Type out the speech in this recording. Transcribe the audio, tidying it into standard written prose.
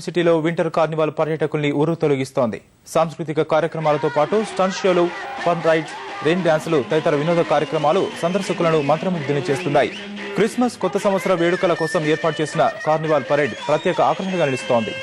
సిటీలో winter carnival పర్యాటకుల్ని ఊరు తొలగిస్తోంది. సాంస్కృతిక కార్యక్రమాలతో పాటు స్టంట్ షోలు, ఫన్ రైడ్స్, రెయిన్ డాన్సులు తదితర వినోద కార్యక్రమాలు సందర్శకులను మంత్రముగ్ధుల్ని చేస్తున్నాయి. క్రిస్మస్, కొత్త సంవత్సర వేడుకల కోసం ఏర్పాటు చేసిన కార్నివాల్ పరేడ్ ప్రత్యేక ఆకర్షణగా నిలుస్తోంది.